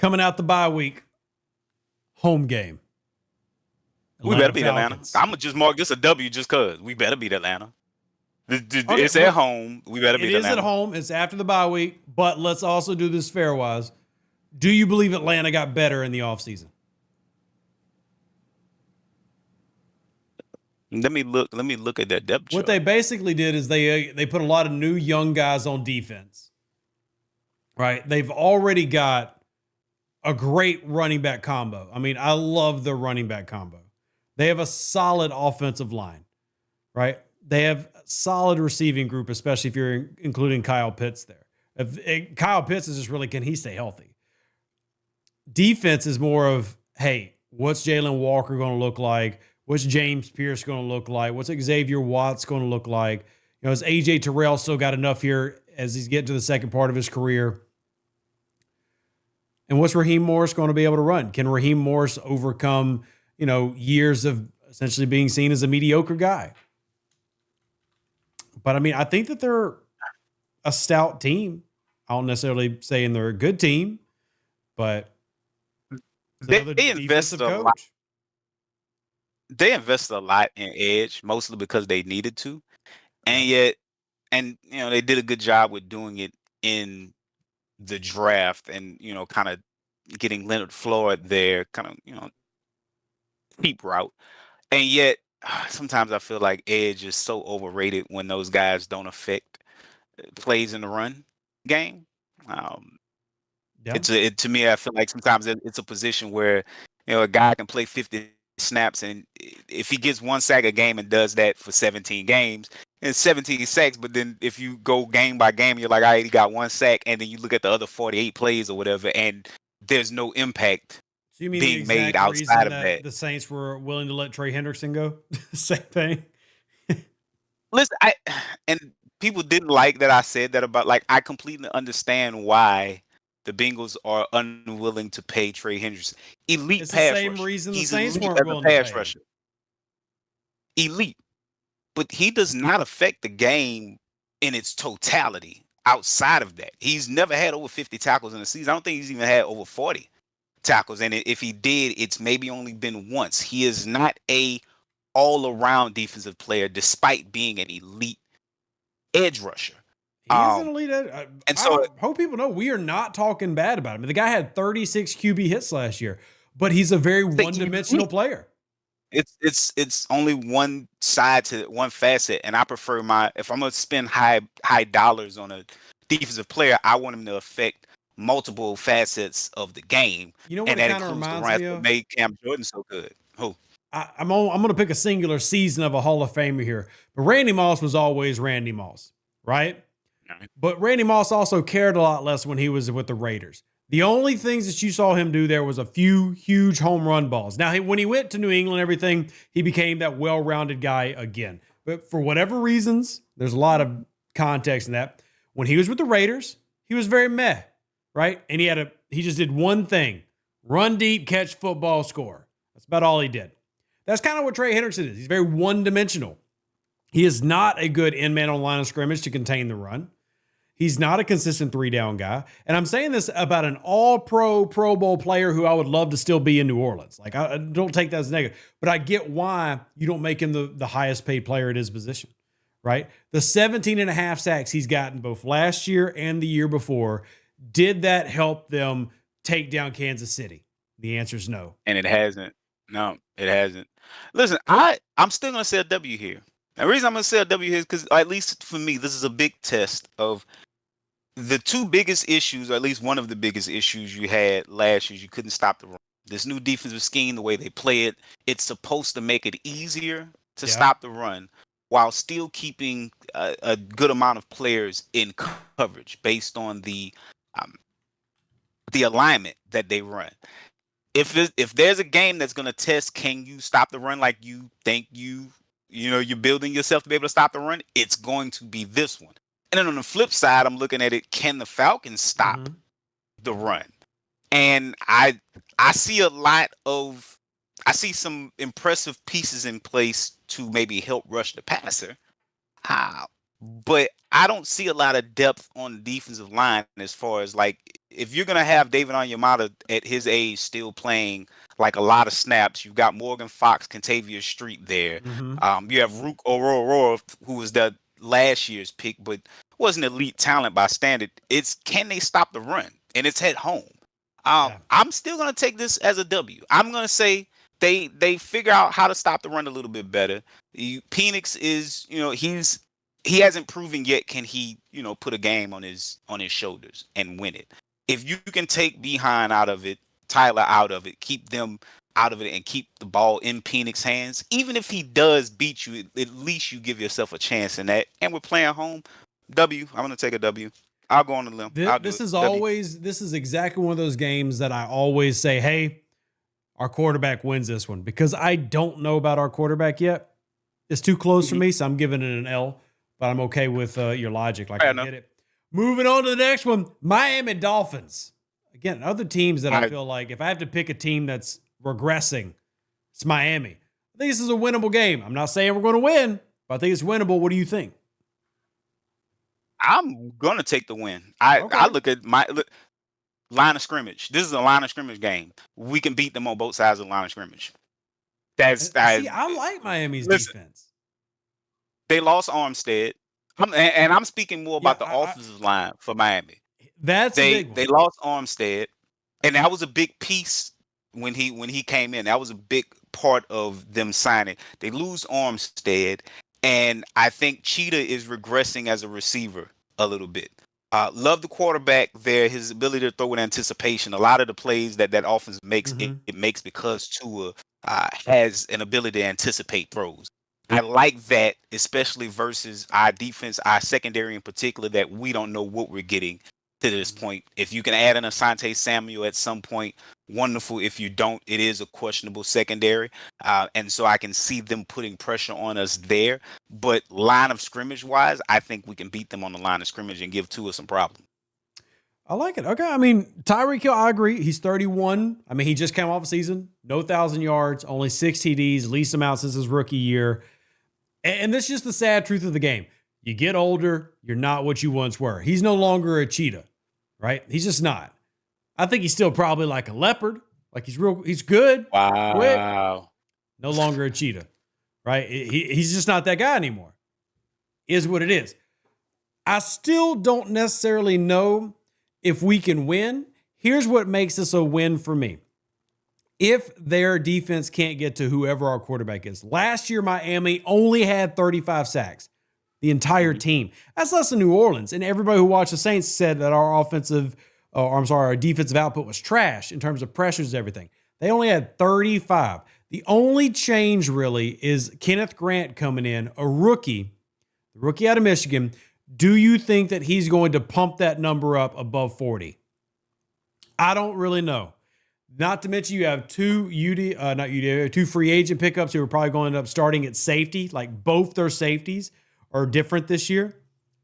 Coming out the bye week, home game. We better beat Atlanta. I'm gonna just mark this a W just cause we better beat Atlanta. It's at home. We better beat Atlanta. It is at home. It's after the bye week, but let's also do this fair-wise. Do you believe Atlanta got better in the offseason? Let me look at that depth chart. What they basically did is they put a lot of new young guys on defense. Right? They've already got a great running back combo. I mean, I love the running back combo. They have a solid offensive line, right? They have a solid receiving group, especially if you're including Kyle Pitts there. Kyle Pitts is just really, can he stay healthy? Defense is more of, hey, what's Jalen Walker going to look like? What's James Pierce going to look like? What's Xavier Watts going to look like? You know, has AJ Terrell still got enough here as he's getting to the second part of his career? And what's Raheem Morris going to be able to run? Can Raheem Morris overcome, years of essentially being seen as a mediocre guy? But I mean, I think that they're a stout team. I don't necessarily saying they're a good team, but they invested a lot. They invested a lot in edge, mostly because they needed to, and they did a good job with doing it in the draft, and kind of getting Leonard Floyd there, kind of deep route, and yet sometimes I feel like edge is so overrated when those guys don't affect plays in the run game. To me, I feel like sometimes it's a position where a guy can play 50 snaps, and if he gets one sack a game and does that for 17 games, it's 17 sacks. But then if you go game by game, you're like, all right, he got one sack, and then you look at the other 48 plays or whatever, and there's no impact being made outside of that. The Saints were willing to let Trey Hendrickson go? Same thing. Listen, and people didn't like that I said that about, like, I completely understand why the Bengals are unwilling to pay Trey Hendrickson. Elite it's pass the same rusher. reason the He's Saints elite weren't willing as a pass to pay. rusher. Elite. But he does not affect the game in its totality outside of that. He's never had over 50 tackles in a season. I don't think he's even had over 40 tackles. And if he did, it's maybe only been once. He is not a all-around defensive player, despite being an elite edge rusher. He is an elite. And so I hope people know we are not talking bad about him. The guy had 36 QB hits last year, but he's a very one-dimensional player. It's only one side to one facet, and I prefer if I'm gonna spend high dollars on a defensive player, I want him to affect multiple facets of the game. You know what, and that includes the runs that made Cam Jordan so good. Who? I'm going to pick a singular season of a Hall of Famer here, but Randy Moss was always Randy Moss, right? But Randy Moss also cared a lot less when he was with the Raiders. The only things that you saw him do there was a few huge home run balls. Now, when he went to New England and everything, he became that well-rounded guy again. But for whatever reasons, there's a lot of context in that. When he was with the Raiders, he was very meh, right? And he just did one thing: run deep, catch football, score. That's about all he did. That's kind of what Trey Hendrickson is. He's very one-dimensional. He is not a good in-man on line of scrimmage to contain the run. He's not a consistent 3-down guy. And I'm saying this about an all-pro, Pro Bowl player who I would love to still be in New Orleans. Like, I don't take that as negative. But I get why you don't make him the highest paid player at his position, right? The 17.5 sacks he's gotten both last year and the year before, did that help them take down Kansas City? The answer is no. And it hasn't. No, it hasn't. Listen, I'm still going to say a W here. The reason I'm going to say a W here is because, at least for me, this is a big test of the two biggest issues, or at least one of the biggest issues you had last year. You couldn't stop the run. This new defensive scheme, the way they play it, it's supposed to make it easier to stop the run while still keeping a good amount of players in coverage based on the alignment that they run. If there's a game that's going to test, can you stop the run like you think you're building yourself to be able to stop the run, it's going to be this one. And then on the flip side, I'm looking at it, can the Falcons stop the run? And I see some impressive pieces in place to maybe help rush the passer. but I don't see a lot of depth on the defensive line as far as like if you're gonna have David Onyemata at his age still playing like a lot of snaps. You've got Morgan Fox, Kentavious Street there. Mm-hmm. You have Rook Aurora, who was the last year's pick, but wasn't elite talent by standard. It's can they stop the run? And it's at home. I'm still gonna take this as a W. I'm gonna say they figure out how to stop the run a little bit better. Penix is, he hasn't proven yet can he, put a game on his shoulders and win it. If you can take Behind out of it, Tyler out of it, keep them out of it, and keep the ball in Penix's hands, even if he does beat you, at least you give yourself a chance in that. And we're playing home. W. I'm gonna take a W. I'll go on the limb. This is exactly one of those games that I always say, hey, our quarterback wins this one, because I don't know about our quarterback yet. It's too close for me, so I'm giving it an L, but I'm okay with your logic. Like, I get it. Moving on to the next one, Miami Dolphins. Again, other teams that I feel like if I have to pick a team that's regressing, it's Miami. I think this is a winnable game. I'm not saying we're going to win, but I think it's winnable. What do you think? I'm going to take the win. I look at line of scrimmage. This is a line of scrimmage game. We can beat them on both sides of the line of scrimmage. I like Miami's defense. They lost Armstead. I'm speaking more about the offensive line for Miami. That's a big one. They lost Armstead, and that was a big piece when he came in. That was a big part of them signing. They lose Armstead, and I think Cheetah is regressing as a receiver a little bit. Love the quarterback there, his ability to throw with anticipation. A lot of the plays that offense makes, it makes because Tua has an ability to anticipate throws. I like that, especially versus our defense, our secondary in particular, that we don't know what we're getting to this point. If you can add an Asante Samuel at some point, wonderful. If you don't, it is a questionable secondary. And so I can see them putting pressure on us there. But line of scrimmage wise, I think we can beat them on the line of scrimmage and give Tua some problems. I like it. Okay. I mean, Tyreek Hill, I agree. He's 31. I mean, he just came off a season, no 1,000 yards, only 6 TDs, least amount since his rookie year. And this is just the sad truth of the game. You get older, you're not what you once were. He's no longer a cheetah, right? He's just not. I think he's still probably like a leopard. Like he's good. Wow. Quick. No longer a cheetah, right? He's just not that guy anymore. Is what it is. I still don't necessarily know if we can win. Here's what makes this a win for me. If their defense can't get to whoever our quarterback is. Last year, Miami only had 35 sacks. The entire team. That's less than New Orleans. And everybody who watched the Saints said that our our defensive output was trash in terms of pressures and everything. They only had 35. The only change really is Kenneth Grant coming in, a rookie out of Michigan. Do you think that he's going to pump that number up above 40? I don't really know. Not to mention you have two free agent pickups who are probably going to end up starting at safety. Like both their safeties are different this year.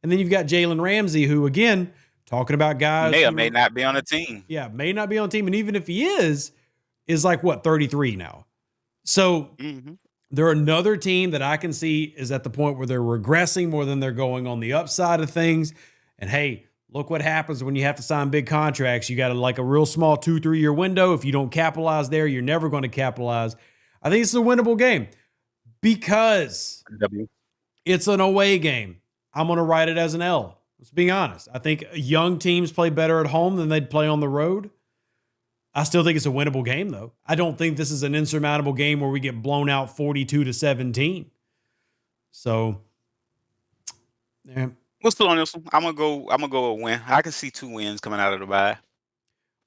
And then you've got Jalen Ramsey, who again, talking about guys may not be on the team. Yeah, may not be on the team. And even if he is like 33 now. So they're another team that I can see is at the point where they're regressing more than they're going on the upside of things. And hey, look what happens when you have to sign big contracts. You got a real small 2-3 year window. If you don't capitalize there, you're never going to capitalize. I think it's a winnable game because it's an away game. I'm going to write it as an L. Let's be honest. I think young teams play better at home than they'd play on the road. I still think it's a winnable game, though. I don't think this is an insurmountable game where we get blown out 42-17. So, yeah. What's still on this one? I'm gonna go a win. I can see 2 wins coming out of the bye.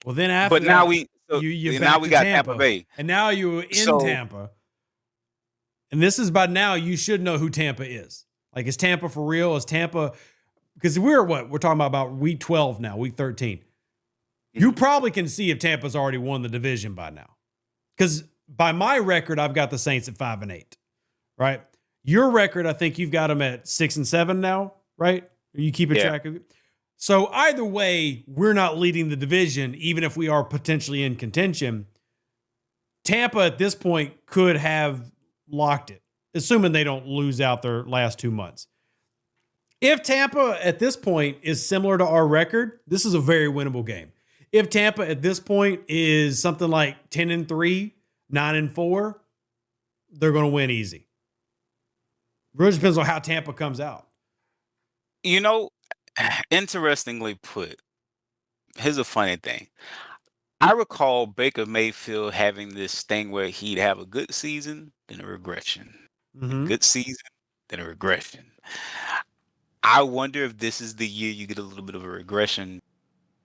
Well, then after now we got Tampa Bay, and now you're in Tampa. And this is by now you should know who Tampa is. Like, is Tampa for real? Is Tampa? Because we're talking about week 12 now, week 13. You probably can see if Tampa's already won the division by now. Because by my record, I've got the Saints at 5-8, right? Your record, I think you've got them at 6-7 now, right? Are you keeping track of it? So either way, we're not leading the division, even if we are potentially in contention. Tampa at this point could have locked it, assuming they don't lose out their last 2 months. If Tampa at this point is similar to our record, this is a very winnable game. If Tampa at this point is something like 10-3, 9-4, they're going to win easy. Really depends on how Tampa comes out. You know, interestingly put, here's a funny thing. I recall Baker Mayfield having this thing where he'd have a good season, then a regression. Mm-hmm. Good season, then a regression. I wonder if this is the year you get a little bit of a regression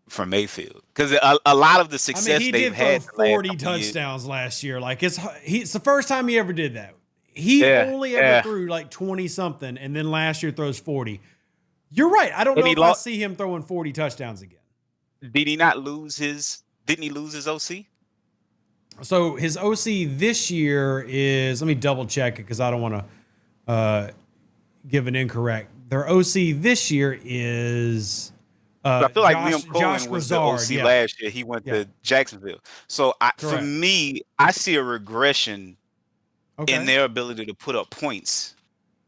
from Mayfield, because a lot of the success he they've did had, throw 40 touchdowns last year. Like it's the first time he ever did that. He only ever threw like 20 something, and then last year throws 40. You're right. I don't know if I see him throwing 40 touchdowns again. Did he not lose his? Didn't he lose his OC? So his OC this year is, let me double check it because I don't want to give an incorrect. Their OC this year is. I feel like Liam Cohen was Grizzard, the OC last year. He went to Jacksonville. So for me, I see a regression in their ability to put up points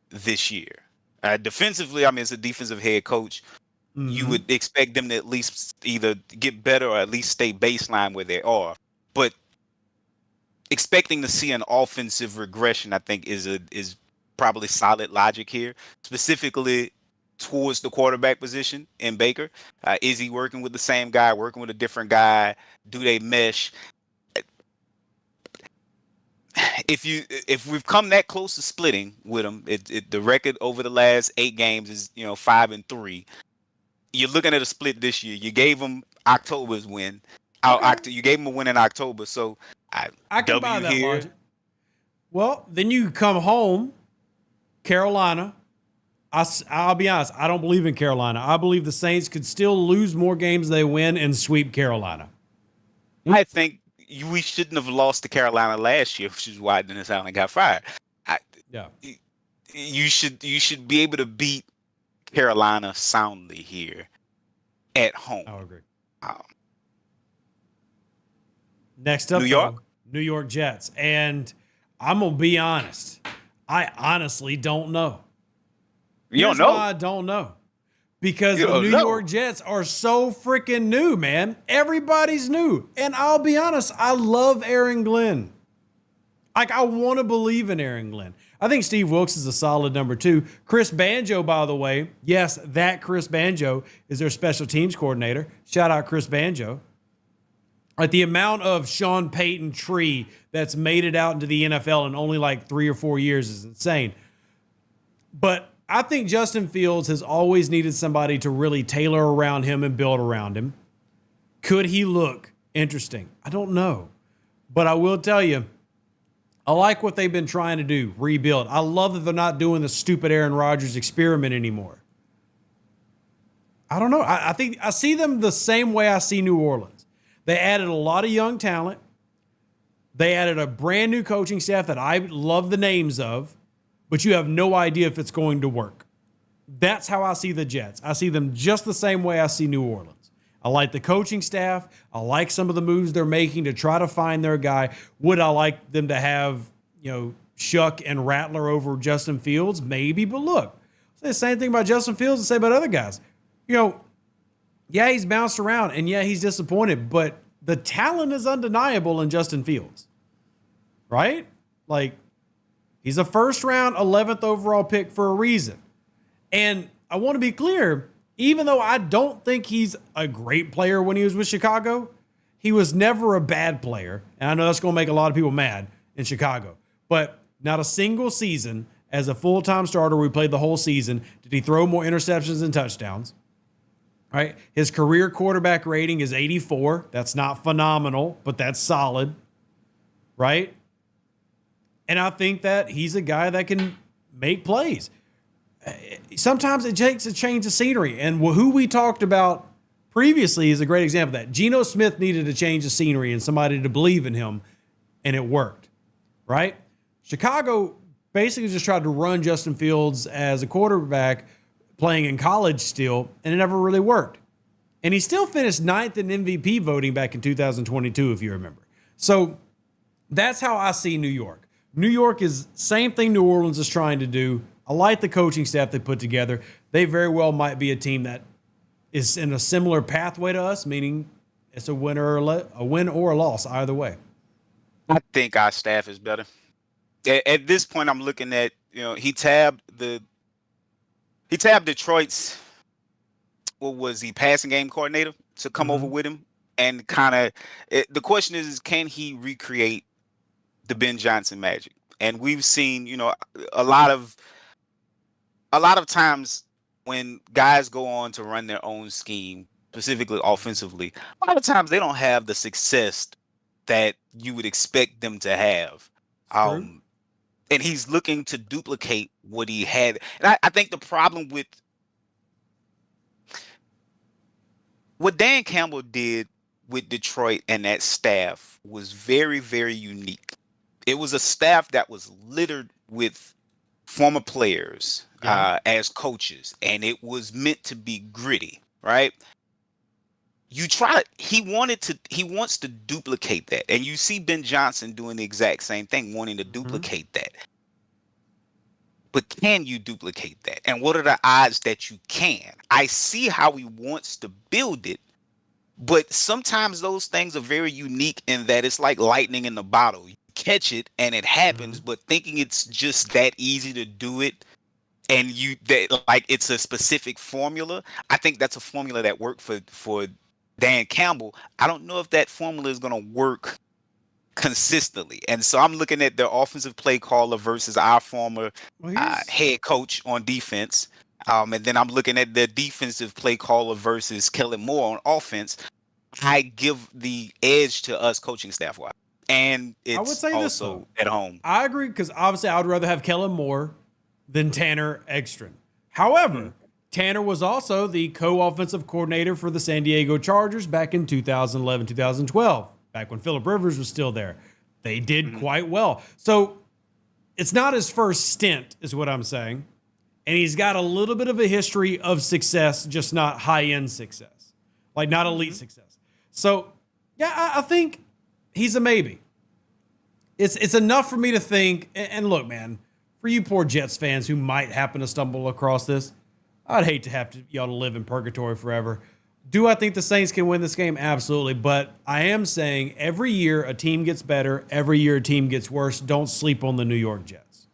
this year. Defensively, I mean, it's a defensive head coach. Mm-hmm. You would expect them to at least either get better or at least stay baseline where they are. But expecting to see an offensive regression, I think, is probably solid logic here, specifically towards the quarterback position in Baker. Is he working with the same guy, working with a different guy? Do they mesh? If we've come that close to splitting with him, the record over the last 8 games is 5-3. You're looking at a split this year. You gave him October's win. You gave him a win in October, so I can buy that logic. Well, then you come home, Carolina. I'll be honest. I don't believe in Carolina. I believe the Saints could still lose more games than they win and sweep Carolina. I think we shouldn't have lost to Carolina last year, which is why Dennis Allen got fired. You should be able to beat Carolina soundly here at home. I agree. Next up, New York Jets. And I'm going to be honest. I honestly don't know. You don't know? Why I don't know. Because the New York Jets are so freaking new, man. Everybody's new. And I'll be honest, I love Aaron Glenn. Like, I want to believe in Aaron Glenn. I think Steve Wilkes is a solid number 2. Chris Banjo, by the way. Yes, that Chris Banjo is their special teams coordinator. Shout out Chris Banjo. Like, the amount of Sean Payton tree that's made it out into the NFL in only like 3 or 4 years is insane. But I think Justin Fields has always needed somebody to really tailor around him and build around him. Could he look interesting? I don't know. But I will tell you, I like what they've been trying to do, rebuild. I love that they're not doing the stupid Aaron Rodgers experiment anymore. I don't know. I think I see them the same way I see New Orleans. They added a lot of young talent. They added a brand new coaching staff that I love the names of, but you have no idea if it's going to work. That's how I see the Jets. I see them just the same way I see New Orleans. I like the coaching staff. I like some of the moves they're making to try to find their guy. Would I like them to have, Shuck and Rattler over Justin Fields? Maybe, but look, say the same thing about Justin Fields and say about other guys. Yeah, he's bounced around, and yeah, he's disappointed, but the talent is undeniable in Justin Fields, right? Like, he's a first-round, 11th overall pick for a reason. And I want to be clear, even though I don't think he's a great player when he was with Chicago, he was never a bad player. And I know that's going to make a lot of people mad in Chicago. But not a single season as a full-time starter where he played the whole season did he throw more interceptions than touchdowns. Right? His career quarterback rating is 84. That's not phenomenal, but that's solid. Right? And I think that he's a guy that can make plays. Sometimes it takes a change of scenery. And who we talked about previously is a great example of that. Geno Smith needed a change of scenery and somebody to believe in him, and it worked. Right? Chicago basically just tried to run Justin Fields as a quarterback playing in college still, and it never really worked. And he still finished 9th in MVP voting back in 2022, if you remember. So that's how I see New York. New York is same thing New Orleans is trying to do, I like the coaching staff they put together. They very well might be a team that is in a similar pathway to us, meaning it's a win or a loss either way. I think our staff is better. At this point, I'm looking at, he tabbed Detroit's, what was he, passing game coordinator to come over with him, and kind of the question is can he recreate the Ben Johnson magic? And we've seen, a lot of times when guys go on to run their own scheme, specifically offensively, a lot of times they don't have the success that you would expect them to have. And he's looking to duplicate what he had. And I think the problem with what Dan Campbell did with Detroit and that staff was very, very unique. It was a staff that was littered with former players as coaches, and it was meant to be gritty, right? He wants to duplicate that. And you see Ben Johnson doing the exact same thing, wanting to duplicate that. But can you duplicate that? And what are the odds that you can? I see how he wants to build it, but sometimes those things are very unique in that it's like lightning in the bottle. You catch it and it happens, but thinking it's just that easy to do it and like it's a specific formula, I think that's a formula that worked for Dan Campbell. I don't know if that formula is going to work consistently. And so I'm looking at the offensive play caller versus our former head coach on defense. And then I'm looking at the defensive play caller versus Kellen Moore on offense. I give the edge to us coaching staff wise. And it's I would say also at home. I agree, because obviously I would rather have Kellen Moore than Tanner Ekstrom. However, Tanner was also the co-offensive coordinator for the San Diego Chargers back in 2011, 2012, back when Phillip Rivers was still there. They did quite well. So it's not his first stint, is what I'm saying. And he's got a little bit of a history of success, just not high-end success, like not elite success. So, yeah, I think he's a maybe. It's enough for me to think, and look, man, for you poor Jets fans who might happen to stumble across this, I'd hate to have y'all to live in purgatory forever. Do I think the Saints can win this game? Absolutely. But I am saying every year a team gets better. Every year a team gets worse. Don't sleep on the New York Jets.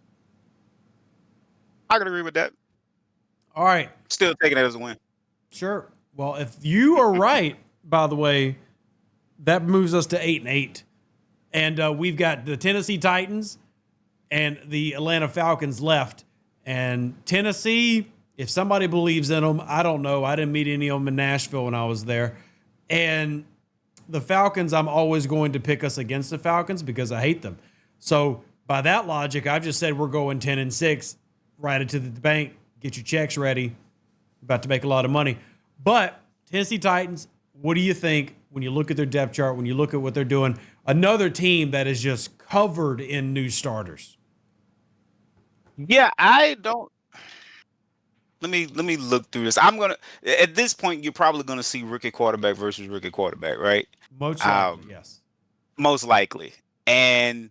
I can agree with that. All right. Still taking it as a win. Sure. Well, if you are right, by the way, that moves us to 8-8. And we've got the Tennessee Titans and the Atlanta Falcons left. And Tennessee, if somebody believes in them, I don't know. I didn't meet any of them in Nashville when I was there. And the Falcons, I'm always going to pick us against the Falcons because I hate them. So by that logic, I've just said we're going 10-6, write it to the bank, get your checks ready. About to make a lot of money. But Tennessee Titans, what do you think when you look at their depth chart, when you look at what they're doing? Another team that is just covered in new starters. Yeah, I don't. Let me look through this. At this point, you're probably gonna see rookie quarterback versus rookie quarterback, right? Most likely, yes. Most likely. And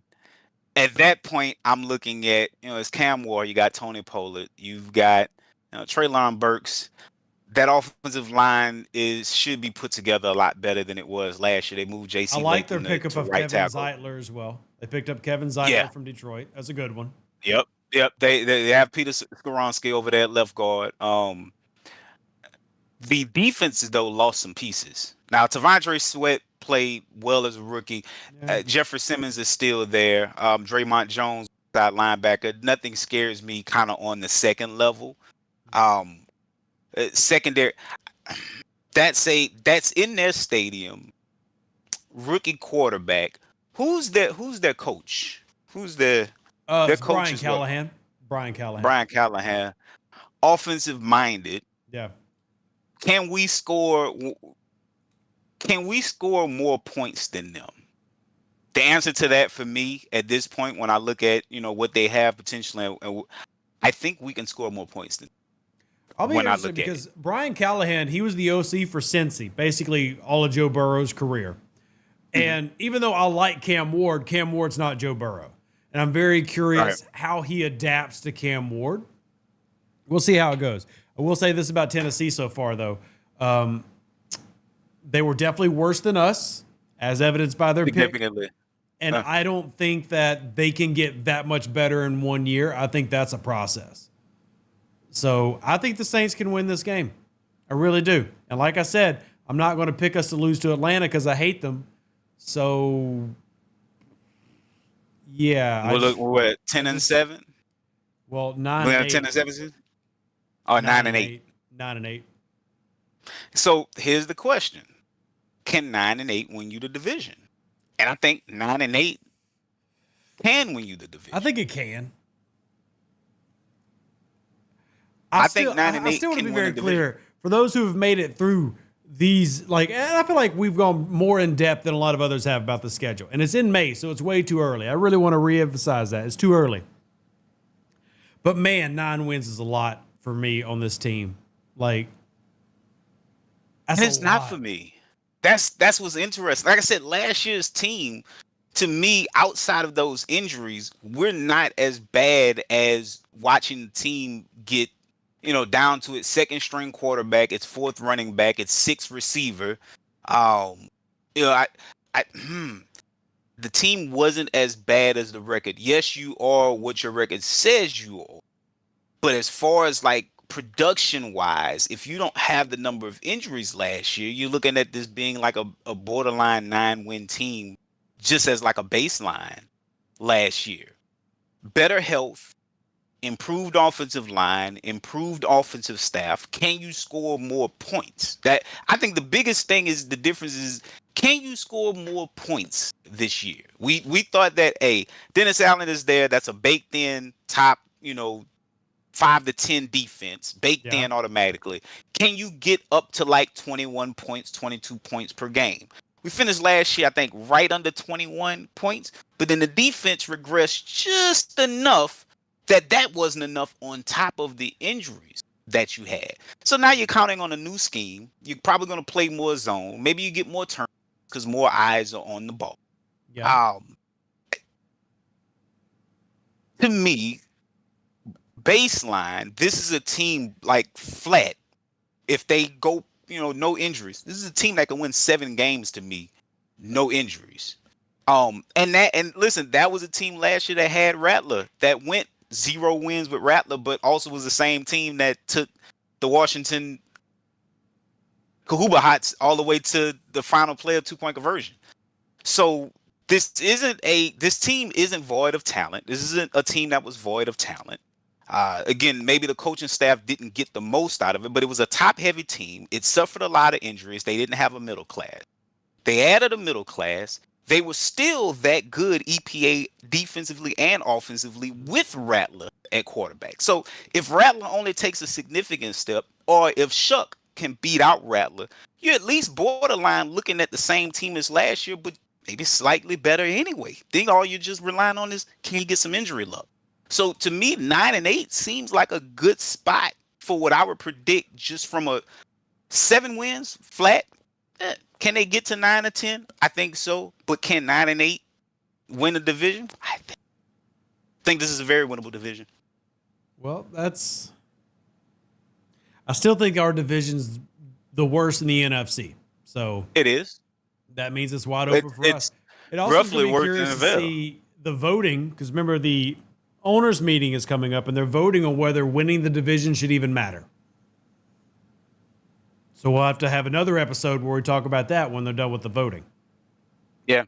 at that point, I'm looking at, it's Cam Ward, you got Tony Pollard, you've got Treylon Burks. That offensive line should be put together a lot better than it was last year. They moved J.C. I like their Latham pickup to of right Kevin tackle. Zeitler as well. They picked up Kevin Zeitler from Detroit. That's a good one. Yep. They have Peter Skoronski over there at left guard. The defenses, though, lost some pieces. Now, Tavondre Sweat played well as a rookie. Yeah. Jeffrey Simmons is still there. Draymond Jones, side linebacker. Nothing scares me kind of on the second level. Secondary, that's in their stadium. Rookie quarterback. Who's their coach? Who's their coach? Brian Callahan. Brian Callahan. Offensive minded. Yeah. Can we score more points than them? The answer to that for me at this point, when I look at what they have potentially, I think we can score more points than them. I'll be interested because Brian Callahan, he was the OC for Cincy, basically all of Joe Burrow's career. And even though I like Cam Ward's not Joe Burrow. And I'm very curious how he adapts to Cam Ward. We'll see how it goes. I will say this about Tennessee so far, though. They were definitely worse than us, as evidenced by their pick. And I don't think that they can get that much better in 1 year. I think that's a process. So I think the Saints can win this game. I really do. And like I said, I'm not going to pick us to lose to Atlanta because I hate them. So, yeah. We're at 10-7? Well, 9 we're and 8. 10-7? Oh, 9 and 8. 9 and 8. So here's the question. Can 9 and 8 win you the division? And I think 9 and 8 can win you the division. I think it can. I think 9 and 8 I still want to can be win very the clear division. for those who have made it through these. Like, and I feel like we've gone more in depth than a lot of others have about the schedule, and it's in May, so it's way too early. I really want to reemphasize that it's too early. But man, 9 wins is a lot for me on this team. Like, and it's not for me. That's what's interesting. Like I said, last year's team, to me, outside of those injuries, we're not as bad as watching the team get, down to its second string quarterback, its fourth running back, its sixth receiver. The team wasn't as bad as the record. Yes, you are what your record says you are. But as far as like production wise, if you don't have the number of injuries last year, you're looking at this being like a borderline 9-win team just as like a baseline last year. Better health, improved offensive line, improved offensive staff. Can you score more points? That I think the biggest thing is the difference is, can you score more points this year? We thought that Dennis Allen is there. That's a baked in top, 5 to 10 defense baked in automatically. Can you get up to like 21 points, 22 points per game? We finished last year, I think, right under 21 points, but then the defense regressed just enough that wasn't enough on top of the injuries that you had. So now you're counting on a new scheme. You're probably going to play more zone. Maybe you get more turns because more eyes are on the ball. Yeah. To me, baseline, this is a team like flat. If they go, no injuries, this is a team that can win 7 games to me, no injuries. And listen, that was a team last year that had Rattler that went 0 wins with Rattler, but also was the same team that took the Washington Kahuba Hots all the way to the final play of 2-point conversion. So this team isn't void of talent. This isn't a team that was void of talent. Again, maybe the coaching staff didn't get the most out of it, but it was a top-heavy team. It suffered a lot of injuries. They didn't have a middle class. They added a middle class. They were still that good EPA defensively and offensively with Rattler at quarterback. So if Rattler only takes a significant step, or if Shuck can beat out Rattler, you're at least borderline looking at the same team as last year, but maybe slightly better anyway. Then all you're just relying on is, can you get some injury luck? So to me, 9 and 8 seems like a good spot for what I would predict just from a 7 wins flat. Can they get to 9 or 10? I think so. But can 9 and 8 win the division? I think this is a very winnable division. Well, I still think our division's the worst in the NFC. So it is. That means it's wide open for us. It also roughly be curious to see the voting, because remember the owners meeting is coming up and they're voting on whether winning the division should even matter. So we'll have to have another episode where we talk about that when they're done with the voting. Yeah.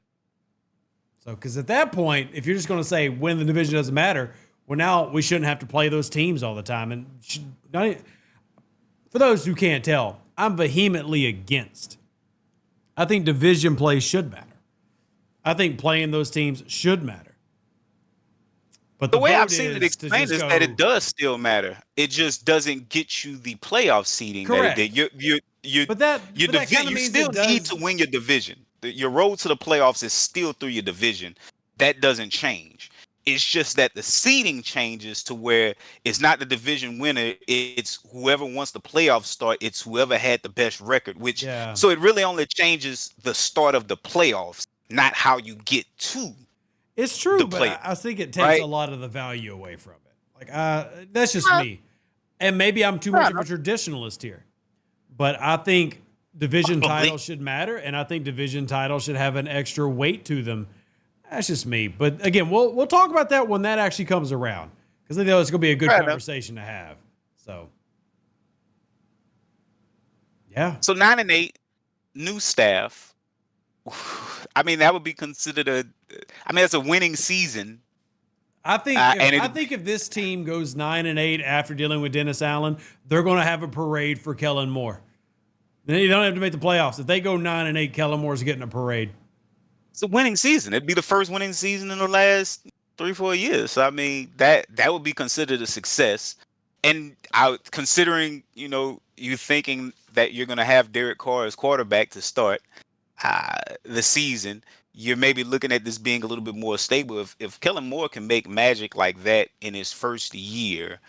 So, because at that point, if you're just going to say win the division doesn't matter, well, now we shouldn't have to play those teams all the time. And for those who can't tell, I'm vehemently against. I think division play should matter. I think playing those teams should matter. But the way I've seen it explained is that it does still matter. It just doesn't get you the playoff seeding. Correct. That it did. You still need to win your division. Your road to the playoffs is still through your division. That doesn't change. It's just that the seeding changes to where it's not the division winner. It's whoever wants the playoffs start. It's whoever had the best record. So it really only changes the start of the playoffs, not how you get to. It's true, but I think it takes a lot of the value away from it. Like, that's just me. And maybe I'm too much of a traditionalist here, but I think division titles should matter, and I think division titles should have an extra weight to them. That's just me. But again, we'll talk about that when that actually comes around, because I know it's going to be a good conversation to have. So, yeah. So 9-8, new staff. I mean, that would be considered it's a winning season. I think if this team goes 9-8 after dealing with Dennis Allen, they're going to have a parade for Kellen Moore. Then you don't have to make the playoffs. If they go 9-8, Kellen Moore's getting a parade. It's a winning season. It'd be the first winning season in the last 3-4 years. So I mean, that would be considered a success. And considering, you thinking that you're going to have Derek Carr as quarterback to start the season, you're maybe looking at this being a little bit more stable. If Kellen Moore can make magic like that in his first year,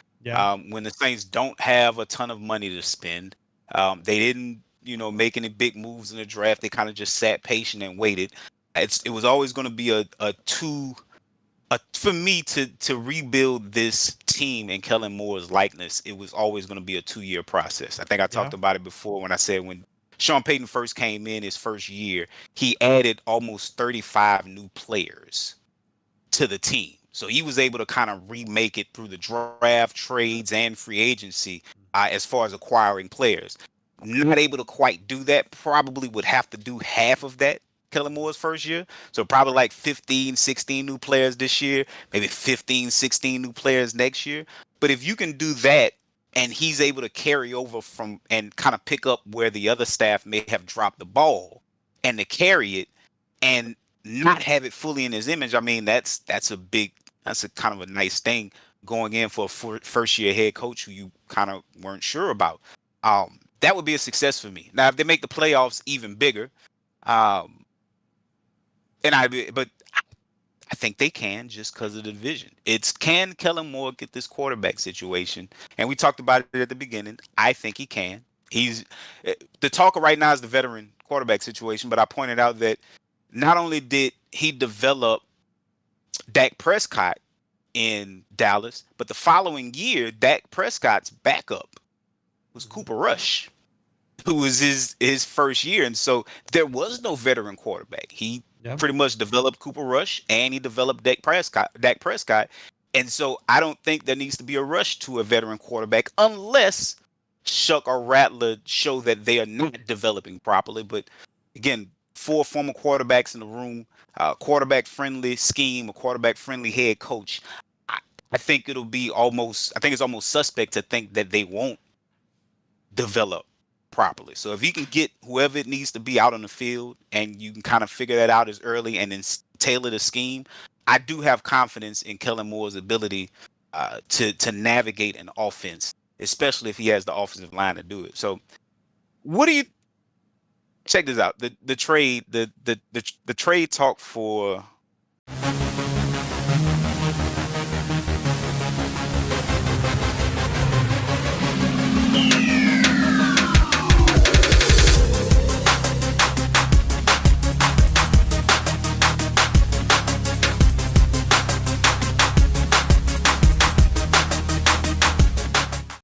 when the Saints don't have a ton of money to spend, they didn't, make any big moves in the draft. They kind of just sat patient and waited. It was always going to be for me to rebuild this team in Kellen Moore's likeness. It was always going to be a 2-year process. I think I talked about it before when I said when Sean Payton first came in his first year, he added almost 35 new players to the team. So he was able to kind of remake it through the draft, trades, and free agency as far as acquiring players. Not able to quite do that. Probably would have to do half of that Kellen Moore's first year. So probably like 15, 16 new players this year, maybe 15, 16 new players next year. But if you can do that, and he's able to carry over from and kind of pick up where the other staff may have dropped the ball, and to carry it and not have it fully in his image, I mean, that's a kind of a nice thing going in for a first year head coach who you kind of weren't sure about. That would be a success for me. Now, if they make the playoffs even bigger, but I think they can just because of the division. Can Kellen Moore get this quarterback situation? And we talked about it at the beginning. I think he can. The talk right now is the veteran quarterback situation, but I pointed out that not only did he develop Dak Prescott in Dallas, but the following year, Dak Prescott's backup was Cooper Rush, who was his first year. And so there was no veteran quarterback. He pretty much developed Cooper Rush, and he developed Dak Prescott. And so I don't think there needs to be a rush to a veteran quarterback unless Shuck or Rattler show that they are not developing properly. But again, 4 former quarterbacks in the room, quarterback-friendly scheme, a quarterback-friendly head coach. I think it's almost suspect to think that they won't develop properly. So if you can get whoever it needs to be out on the field and you can kind of figure that out as early and then tailor the scheme, I do have confidence in Kellen Moore's ability to navigate an offense, especially if he has the offensive line to do it. So what do you check this out? The trade talk for